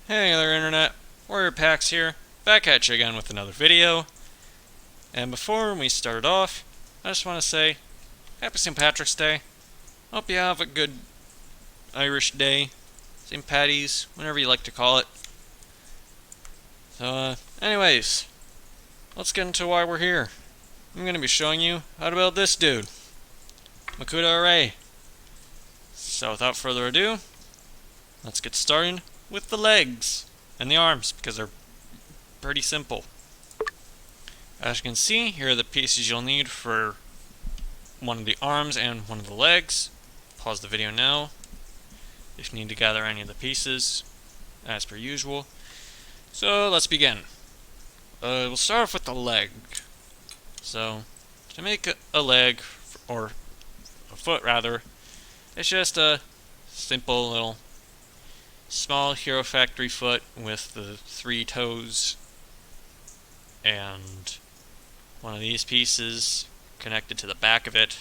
Hey there Internet, Warrior Pax here, back at you again with another video. And before we start off, I just want to say, Happy St. Patrick's Day. Hope you have a good Irish day, St. Paddy's, whatever you like to call it. So, anyways, let's get into why we're here. I'm going to be showing you how to build this dude, Makuta Arae. So without further ado, let's get started with the legs and the arms, because they're pretty simple. As you can see, here are the pieces you'll need for one of the arms and one of the legs. Pause the video now if you need to gather any of the pieces, as per usual. So let's begin. We'll start off with the leg. So, to make a leg, or a foot rather, it's just a simple little small Hero Factory foot with the 3 toes and one of these pieces connected to the back of it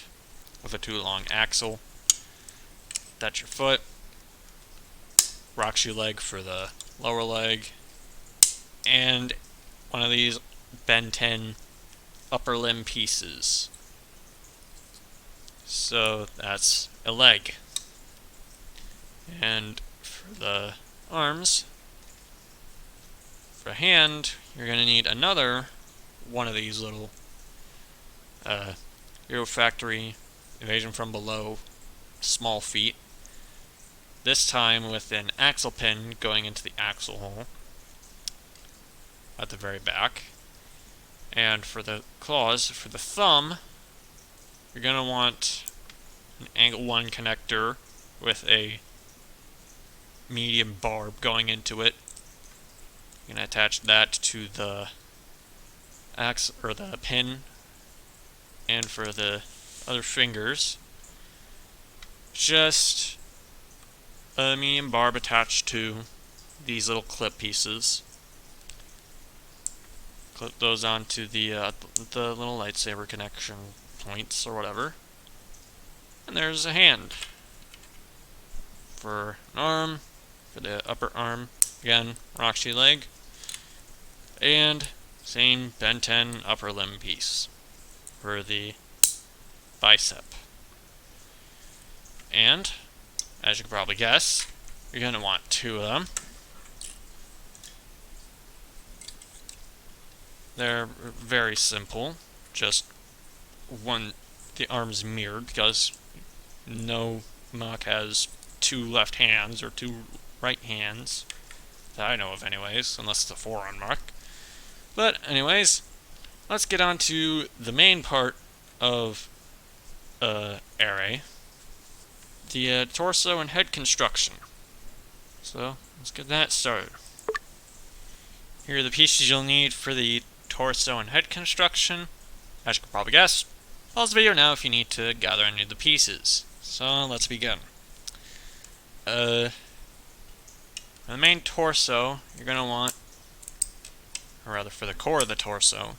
with a 2 long axle. That's your foot. Rock shoe leg for the lower leg, and one of these Ben 10 upper limb pieces. So that's a leg. And for the arms, for a hand, you're going to need another one of these little Hero Factory Invasion from Below small feet. This time with an axle pin going into the axle hole at the very back. And for the claws, for the thumb, you're going to want an angle 1 connector with a medium barb going into it. You're going to attach that to the axe or the pin. And for the other fingers, just a medium barb attached to these little clip pieces. Clip those onto the little lightsaber connection points or whatever. And there's a hand. For an arm, for the upper arm, again, rock shoe leg. And same Ben 10 upper limb piece for the bicep. And, as you can probably guess, you're going to want 2 of them. They're very simple, just one, the arm's mirrored, because no Mach has 2 left hands, or 2 right hands, that I know of anyways, unless it's a 4 on Mach. But anyways, let's get on to the main part of Arae, the torso and head construction. So, let's get that started. Here are the pieces you'll need for the torso and head construction. As you can probably guess, pause the video now if you need to gather any of the pieces. So let's begin. For the main torso, you're going to want, or rather for the core of the torso,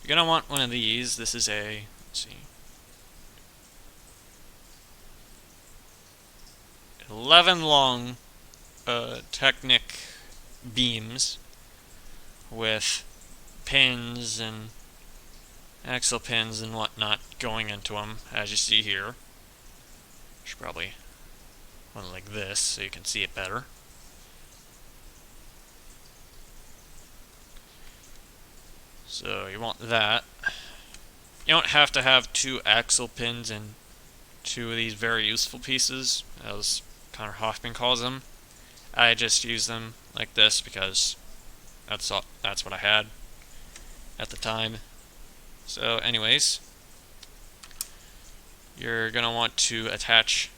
you're going to want one of these. This is a, let's see, 11 long Technic beams with pins and axle pins and whatnot going into them, as you see here. Should probably one like this so you can see it better. So you want that. You don't have to have 2 axle pins and 2 of these very useful pieces, as Connor Hoffman calls them. I just use them like this because that's what I had at the time. So anyways, you're going to want to attach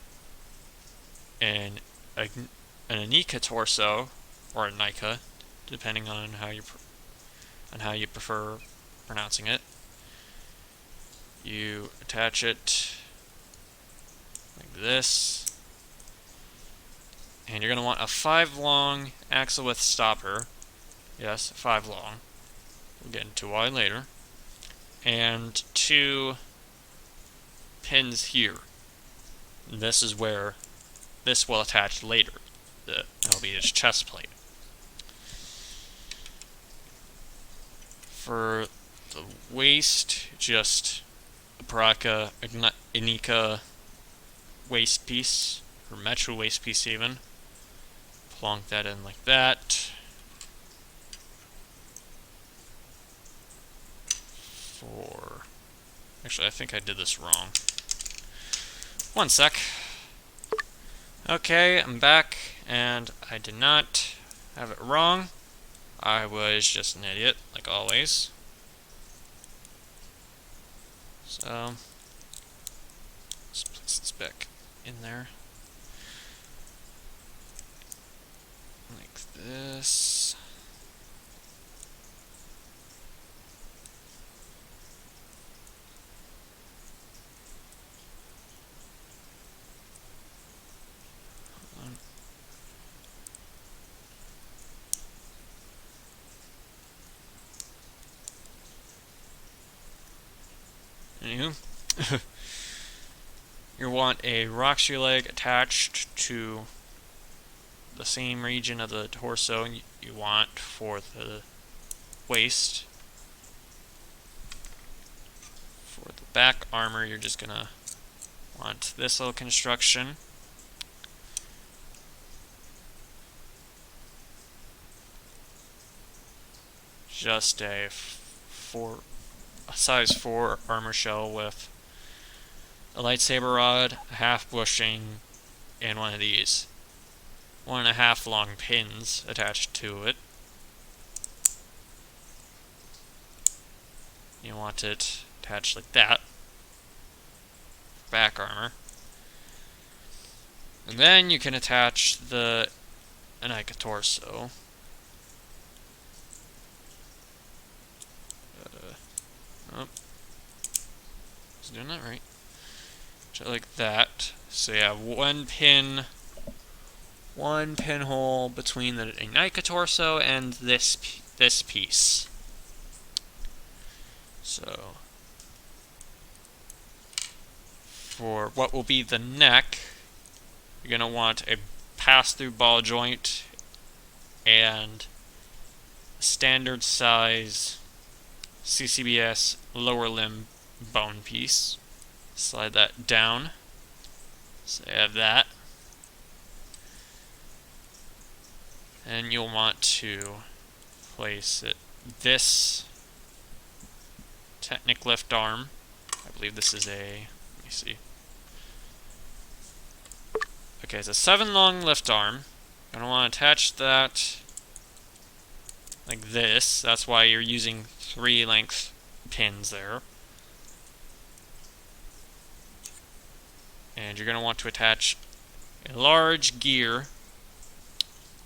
an Anika torso, or a Nika, depending on how you prefer pronouncing it. You attach it like this, and you're going to want a 5 long axle width stopper. Yes, 5 long. We'll get into why later. And 2 pins here. This is where this will attach later. That'll be his chest plate. For the waist, just a Baraka Inika waist piece, or Metro waist piece even. Plonk that in like that. Actually, I think I did this wrong. One sec. Okay, I'm back, and I did not have it wrong. I was just an idiot, like always. So, let's place this back in there. Like this. Anywho, you want a Roxy leg attached to the same region of the torso you want for the waist. For the back armor, you're just gonna want this little construction. Just a size 4 armor shell with a lightsaber rod, a half bushing, and one of these 1.5 long pins attached to it. You want it attached like that, back armor. And then you can attach the Anika torso. Oh, I was doing that right. Just like that. So you have one pinhole between the Anika torso and this piece. So for what will be the neck, you're going to want a pass-through ball joint and a standard size CCBS lower limb bone piece. Slide that down. So you have that. And you'll want to place it this Technic lift arm. I believe this is a, let me see. Okay, it's a 7 long lift arm. You're gonna want to attach that like this. That's why you're using 3 length pins there. And you're going to want to attach a large gear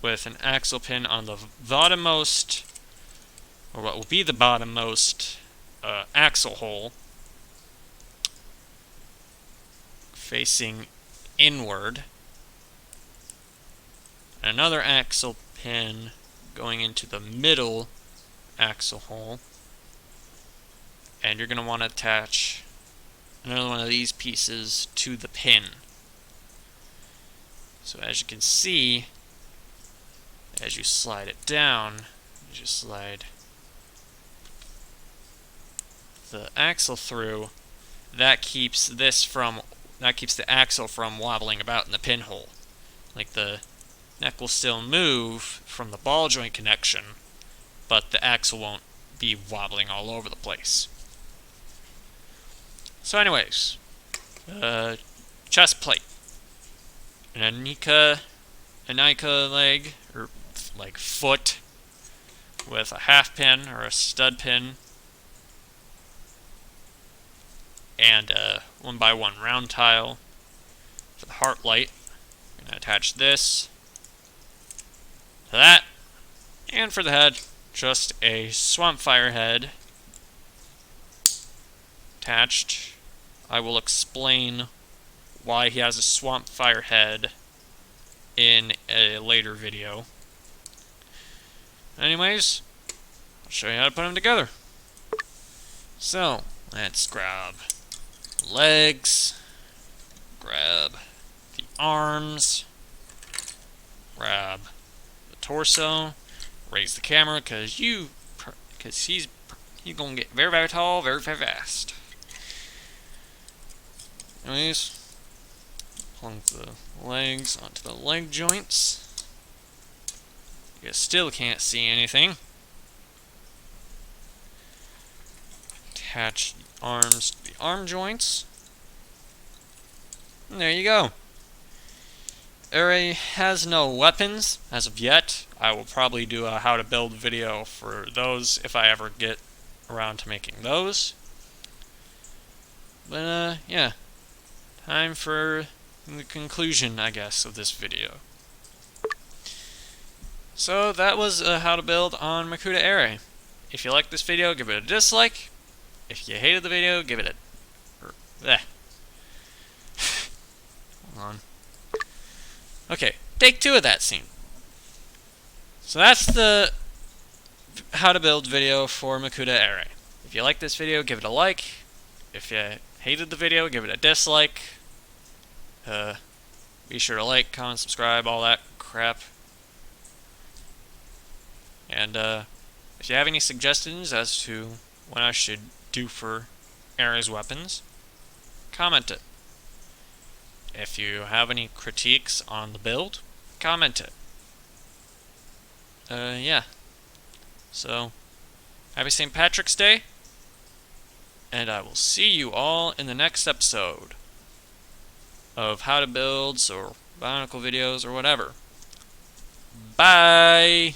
with an axle pin on the bottommost, or what will be the bottommost axle hole, facing inward. Another axle pin going into the middle axle hole. And you're going to want to attach another one of these pieces to the pin. So as you can see, as you slide it down, you just slide the axle through. That keeps the axle from wobbling about in the pinhole. Like the neck will still move from the ball joint connection, but the axle won't be wobbling all over the place. So anyways, chest plate, an Anika leg, or like foot, with a half pin or a stud pin, and a 1x1 round tile for the heart light. I'm going to attach this to that, and for the head, just a swamp fire head attached. I will explain why he has a swamp fire head in a later video. Anyways, I'll show you how to put them together. So, let's grab the legs, grab the arms, grab the torso, raise the camera because he's you're gonna get very, very tall, very, very fast. Anyways, plunk the legs onto the leg joints. You still can't see anything. Attach the arms to the arm joints. And there you go. Arae has no weapons as of yet. I will probably do a how to build video for those if I ever get around to making those. But yeah. Time for the conclusion, I guess, of this video. So that was how to build on Makuta Arae. If you liked this video, give it a dislike. If you hated the video, give it a... Hold on. Okay, take 2 of that scene. So that's the how to build video for Makuta Arae. If you like this video, give it a like. If you hated the video, give it a dislike. Be sure to like, comment, subscribe, all that crap. And if you have any suggestions as to what I should do for Arae's weapons, comment it. If you have any critiques on the build, comment it. Yeah. So, happy St. Patrick's Day, and I will see you all in the next episode of how to builds or Bionicle videos or whatever. Bye!